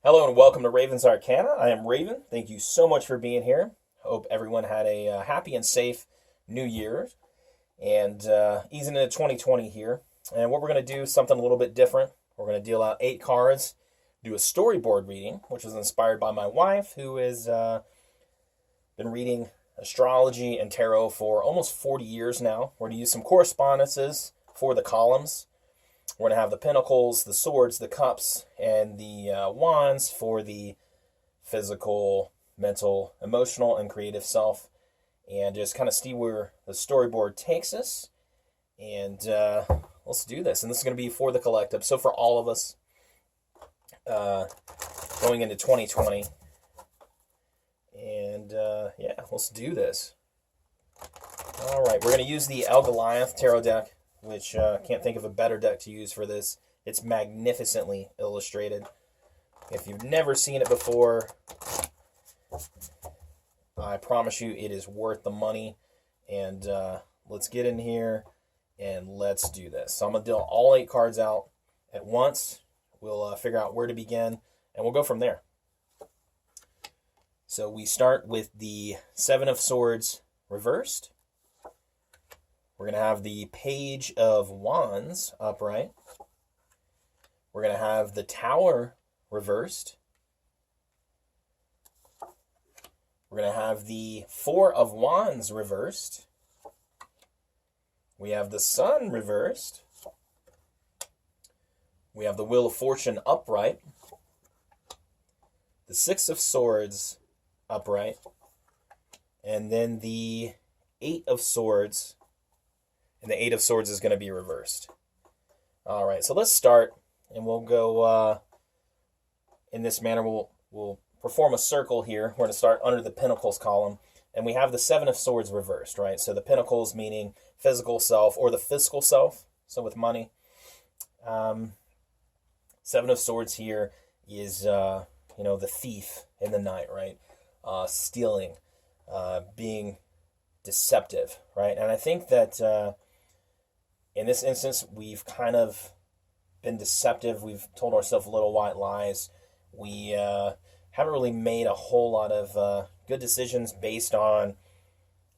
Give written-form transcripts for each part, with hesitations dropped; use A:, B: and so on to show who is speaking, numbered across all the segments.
A: Hello and welcome to Raven's Arcana. I am Raven. Thank you so much for being here. Hope everyone had a happy and safe New Year and easing into 2020 here. And what we're going to do is something a little bit different. We're going to deal out 8 cards, do a storyboard reading, which was inspired by my wife, who has been reading astrology and tarot for almost 40 years now. We're going to use some correspondences for the columns. We're going to have the pentacles, the swords, the cups, and the wands for the physical, mental, emotional, and creative self. And just kind of see where the storyboard takes us. And let's do this. And this is going to be for the collective. So for all of us going into 2020. And yeah, let's do this. All right, we're going to use the El Goliath tarot deck, which can't think of a better deck to use for this. It's magnificently illustrated. If you've never seen it before, I promise you it is worth the money. And let's get in here and let's do this. So I'm going to deal all 8 cards out at once. We'll figure out where to begin, and we'll go from there. So we start with the 7 of Swords reversed. We're going to have the Page of Wands upright. We're going to have the Tower reversed. We're going to have the 4 of Wands reversed. We have the Sun reversed. We have the Wheel of Fortune upright. The 6 of Swords upright. And then the 8 of Swords. And the 8 of Swords is going to be reversed. All right, so let's start. And we'll go in this manner. We'll perform a circle here. We're going to start under the Pentacles column. And we have the 7 of Swords reversed, right? So the Pentacles meaning physical self or the fiscal self. So with money. 7 of Swords here is, the thief in the night, right? Stealing, being deceptive, right? And I think that in this instance, we've kind of been deceptive. We've told ourselves little white lies. We haven't really made a whole lot of good decisions based on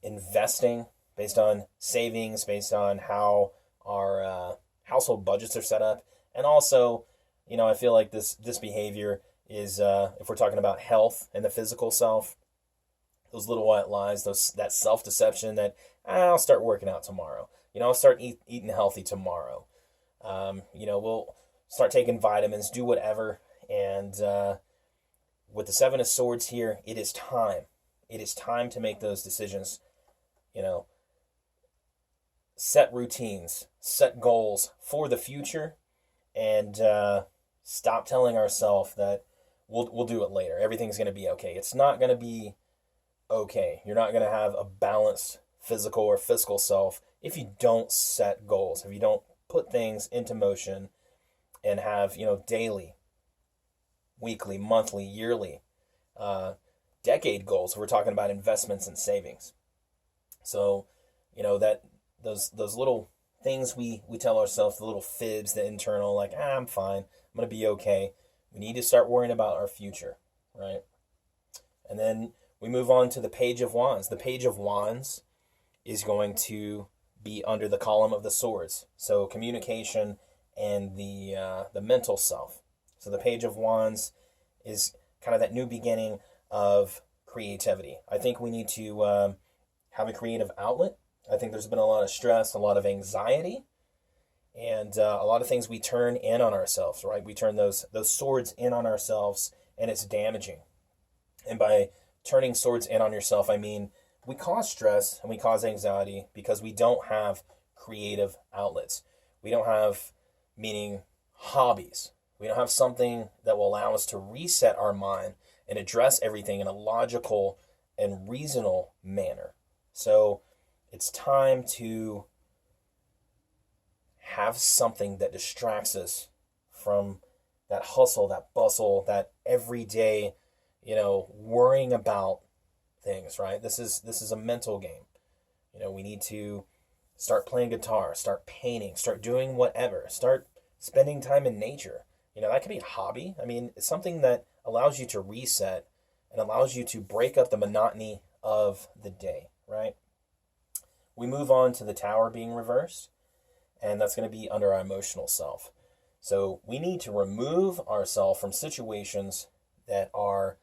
A: investing, based on savings, based on how our household budgets are set up. And also, I feel like this behavior is, if we're talking about health and the physical self, those little white lies, that self-deception that I'll start working out tomorrow. I'll start eating healthy tomorrow. We'll start taking vitamins, do whatever. And with the 7 of Swords here, it is time. It is time to make those decisions. Set routines, set goals for the future, and stop telling ourselves that we'll do it later. Everything's going to be okay. It's not going to be okay. You're not going to have a balanced physical or fiscal self if you don't set goals, if you don't put things into motion and have, daily, weekly, monthly, yearly, decade goals. We're talking about investments and savings. So, that those little things we tell ourselves, the little fibs, the internal, like, I'm fine, I'm going to be okay. We need to start worrying about our future, right? And then we move on to the Page of Wands. The Page of Wands is going to be under the column of the Swords. So communication and the mental self. So the Page of Wands is kind of that new beginning of creativity. I think we need to have a creative outlet. I think there's been a lot of stress, a lot of anxiety, and a lot of things we turn in on ourselves, right? We turn those swords in on ourselves, and it's damaging. And by turning swords in on yourself, I mean we cause stress and we cause anxiety because we don't have creative outlets. We don't have, meaning hobbies. We don't have something that will allow us to reset our mind and address everything in a logical and reasonable manner. So it's time to have something that distracts us from that hustle, that bustle, that everyday, worrying about things, right? This is a mental game. We need to start playing guitar, start painting, start doing whatever, start spending time in nature. That could be a hobby. I mean, it's something that allows you to reset and allows you to break up the monotony of the day, right? We move on to the tower being reversed, and that's going to be under our emotional self. So we need to remove ourselves from situations that are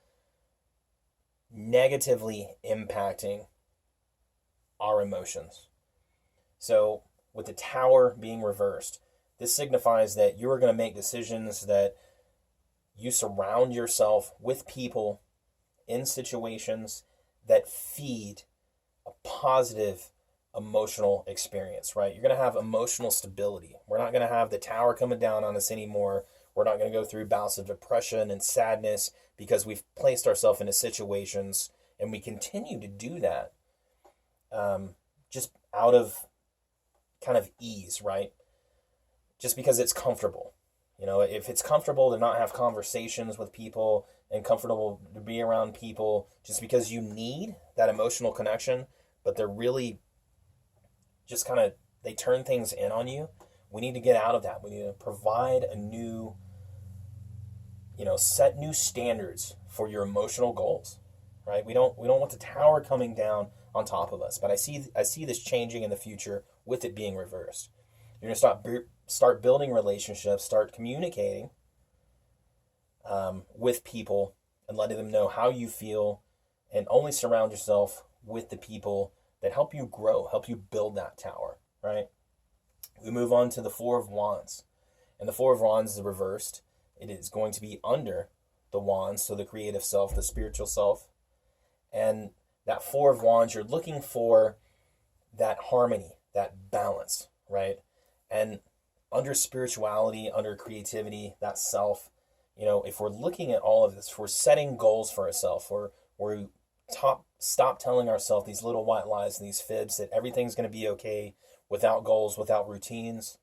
A: negatively impacting our emotions. So with the tower being reversed, this signifies that you're going to make decisions that you surround yourself with people in situations that feed a positive emotional experience, right? You're going to have emotional stability. We're not going to have the tower coming down on us anymore. We're not going to go through bouts of depression and sadness because we've placed ourselves into situations, and we continue to do that just out of kind of ease, right? Just because it's comfortable. If it's comfortable to not have conversations with people and comfortable to be around people just because you need that emotional connection, but they're really just kind of, they turn things in on you. We need to get out of that. We need to provide a new, set new standards for your emotional goals, right? We don't want the tower coming down on top of us, but I see this changing in the future with it being reversed. You're going to start building relationships, start communicating with people and letting them know how you feel, and only surround yourself with the people that help you grow, help you build that tower, right? We move on to the Four of Wands. And the Four of Wands is reversed. It is going to be under the Wands, so the creative self, the spiritual self. And that Four of Wands, you're looking for that harmony, that balance, right? And under spirituality, under creativity, that self, if we're looking at all of this, if we're setting goals for ourselves, we're stop telling ourselves these little white lies and these fibs that everything's going to be okay without goals, without routines,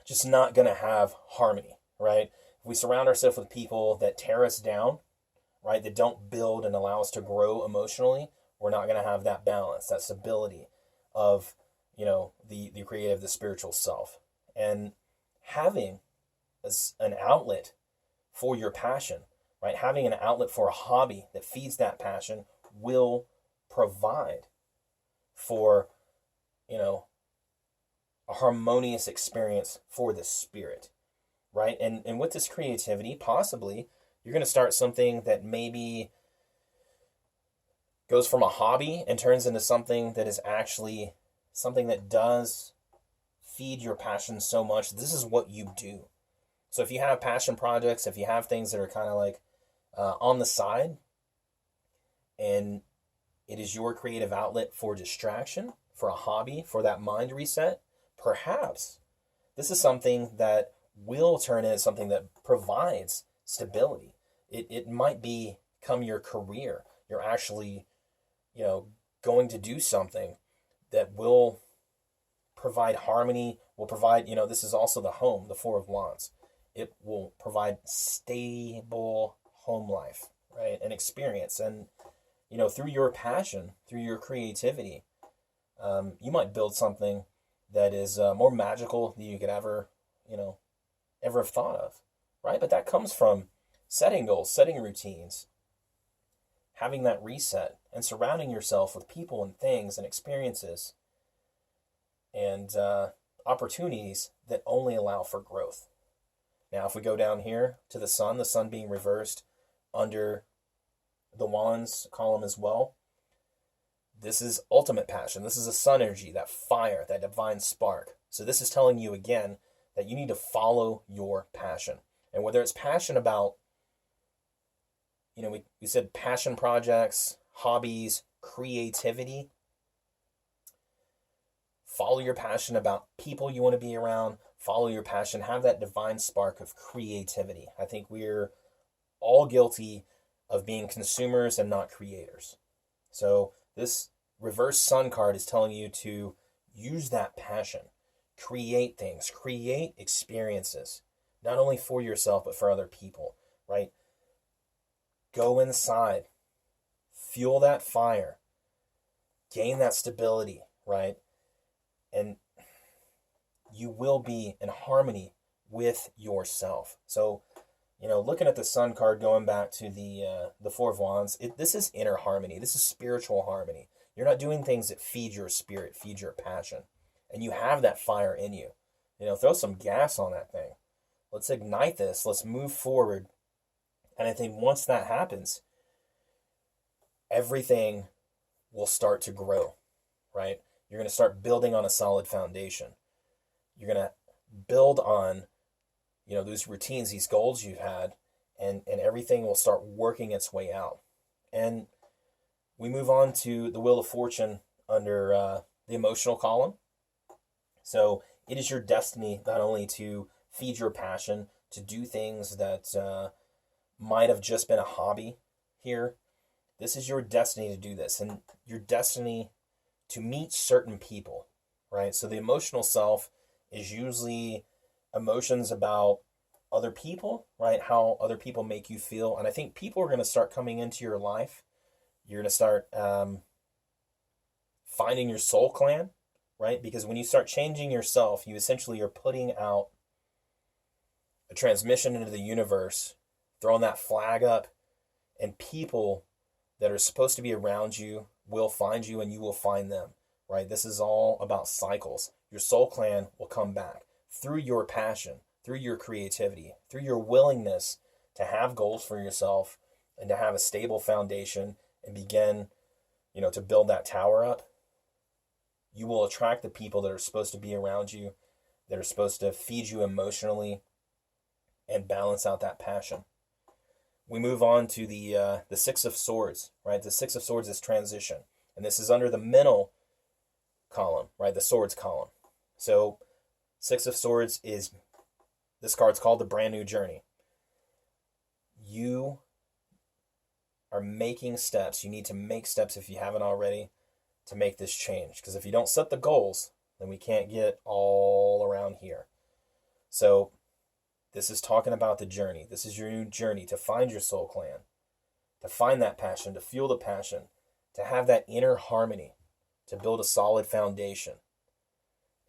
A: just not going to have harmony, right? If we surround ourselves with people that tear us down, right, that don't build and allow us to grow emotionally, we're not going to have that balance, that stability of, the creative, the spiritual self. And having an outlet for your passion, right? Having an outlet for a hobby that feeds that passion will provide for, a harmonious experience for the spirit, right? And with this creativity, possibly you're going to start something that maybe goes from a hobby and turns into something that is actually something that does feed your passion so much. This is what you do. So if you have passion projects, if you have things that are kind of like on the side, and it is your creative outlet for distraction, for a hobby, for that mind reset, perhaps this is something that will turn into something that provides stability. It might become your career. You're actually, going to do something that will provide harmony, will provide, this is also the home, the Four of Wands. It will provide stable home life, right? An experience. And, through your passion, through your creativity, you might build something that is more magical than you could ever have thought of, right? But that comes from setting goals, setting routines, having that reset, and surrounding yourself with people and things and experiences and opportunities that only allow for growth. Now, if we go down here to the sun being reversed under the Wands column as well, this is ultimate passion. This is a sun energy, that fire, that divine spark. So this is telling you again that you need to follow your passion. And whether it's passion about, we said passion projects, hobbies, creativity, follow your passion about people you want to be around, follow your passion, have that divine spark of creativity. I think we're all guilty of being consumers and not creators. So this reverse sun card is telling you to use that passion, create things, create experiences, not only for yourself, but for other people, right? Go inside, fuel that fire, gain that stability, right? And you will be in harmony with yourself. So, looking at the Sun card, going back to the Four of Wands, this is inner harmony. This is spiritual harmony. You're not doing things that feed your spirit, feed your passion. And you have that fire in you. Throw some gas on that thing. Let's ignite this. Let's move forward. And I think once that happens, everything will start to grow, right? You're going to start building on a solid foundation. You're going to build on, those routines, these goals you've had, and everything will start working its way out. And we move on to the Wheel of Fortune under the emotional column. So it is your destiny not only to feed your passion, to do things that might have just been a hobby here. This is your destiny to do this, and your destiny to meet certain people, right? So the emotional self is usually emotions about other people, right? How other people make you feel. And I think people are going to start coming into your life. You're going to start finding your soul clan, right? Because when you start changing yourself, you essentially are putting out a transmission into the universe, throwing that flag up, and people that are supposed to be around you will find you and you will find them, right? This is all about cycles. Your soul clan will come back through your passion, through your creativity, through your willingness to have goals for yourself and to have a stable foundation and begin, to build that tower up. You will attract the people that are supposed to be around you, that are supposed to feed you emotionally and balance out that passion. We move on to the Six of Swords, right? The Six of Swords is transition. And this is under the mental column, right? The Swords column. So Six of Swords this card's called the brand new journey. You are making steps. You need to make steps if you haven't already to make this change. Because if you don't set the goals, then we can't get all around here. So this is talking about the journey. This is your new journey to find your soul clan, to find that passion, to fuel the passion, to have that inner harmony, to build a solid foundation,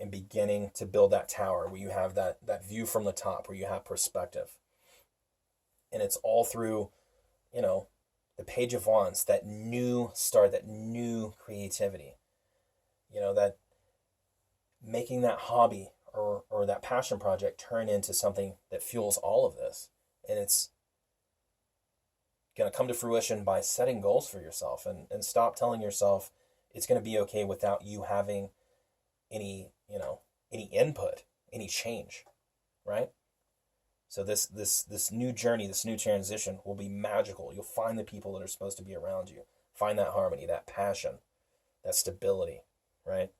A: and beginning to build that tower where you have that view from the top, where you have perspective. And it's all through, the Page of Wands, that new start, that new creativity, that making that hobby or that passion project turn into something that fuels all of this. And it's going to come to fruition by setting goals for yourself and stop telling yourself it's going to be okay without you having any input, any change, right? So this new journey, this new transition will be magical. You'll find the people that are supposed to be around you. Find that harmony, that passion, that stability, right?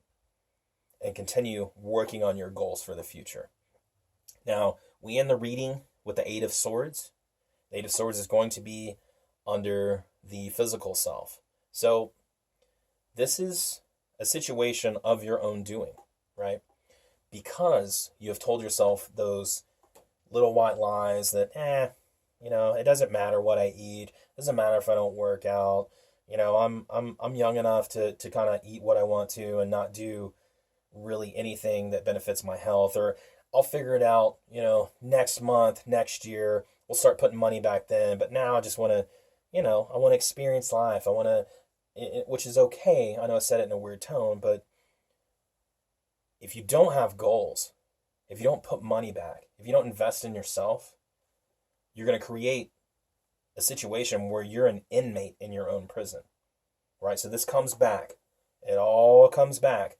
A: And continue working on your goals for the future. Now, we end the reading with the Eight of Swords. The Eight of Swords is going to be under the physical self. So this is a situation of your own doing, right? Because you have told yourself those little white lies that, it doesn't matter what I eat. It doesn't matter if I don't work out. I'm young enough to kind of eat what I want to and not do really anything that benefits my health, or I'll figure it out, next month, next year, we'll start putting money back then. But now I just want to, I want to experience life. I want to, which is okay. I know I said it in a weird tone, but if you don't have goals, if you don't put money back, if you don't invest in yourself, you're going to create a situation where you're an inmate in your own prison, right? So this comes back. It all comes back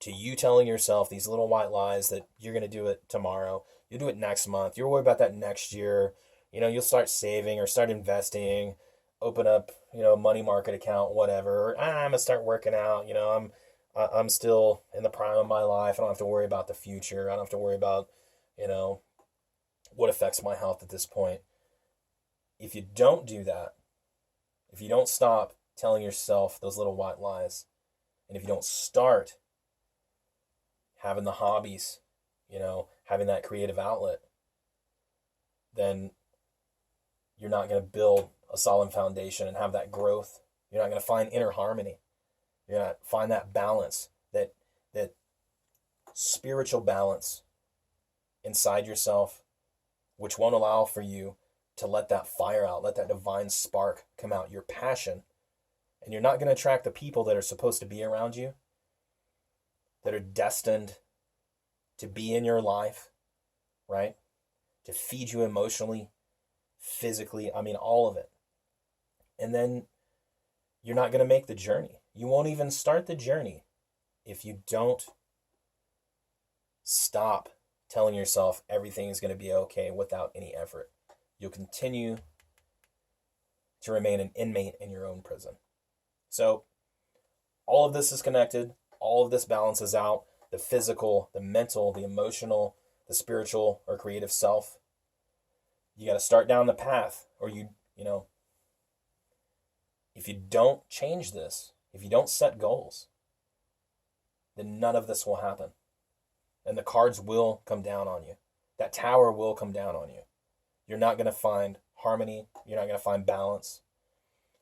A: to you telling yourself these little white lies that you're going to do it tomorrow. You'll do it next month. You'll worry about that next year. You'll start saving or start investing, open up, a money market account, whatever. Or, I'm going to start working out. I'm still in the prime of my life. I don't have to worry about the future. I don't have to worry about, what affects my health at this point. If you don't do that, if you don't stop telling yourself those little white lies, and if you don't start having the hobbies, having that creative outlet, then you're not going to build a solid foundation and have that growth. You're not going to find inner harmony. You're going to find that balance, that spiritual balance inside yourself, which won't allow for you to let that fire out, let that divine spark come out, your passion. And you're not going to attract the people that are supposed to be around you, that are destined to be in your life, right? To feed you emotionally, physically, all of it. And then you're not going to make the journey. You won't even start the journey if you don't stop telling yourself everything is going to be okay without any effort. You'll continue to remain an inmate in your own prison. So all of this is connected. All of this balances out the physical, the mental, the emotional, the spiritual or creative self. You got to start down the path, or if you don't change this, if you don't set goals, then none of this will happen. And the cards will come down on you. That tower will come down on you. You're not going to find harmony. You're not going to find balance.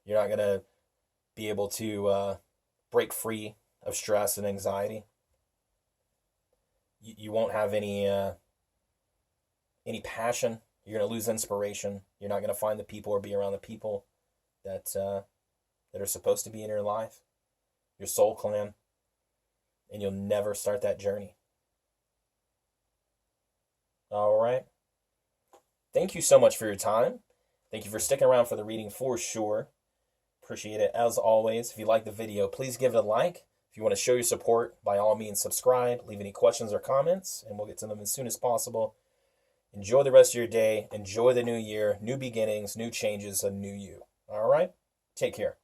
A: You're not going to be able to break free of stress and anxiety. You won't have any passion. You're going to lose inspiration. You're not going to find the people or be around the people that are supposed to be in your life, your soul clan, and you'll never start that journey. All right. Thank you so much for your time. Thank you for sticking around for the reading for sure. Appreciate it as always. If you like the video, please give it a like. If you want to show your support, by all means, subscribe. Leave any questions or comments, and we'll get to them as soon as possible. Enjoy the rest of your day. Enjoy the new year, new beginnings, new changes, a new you. All right? Take care.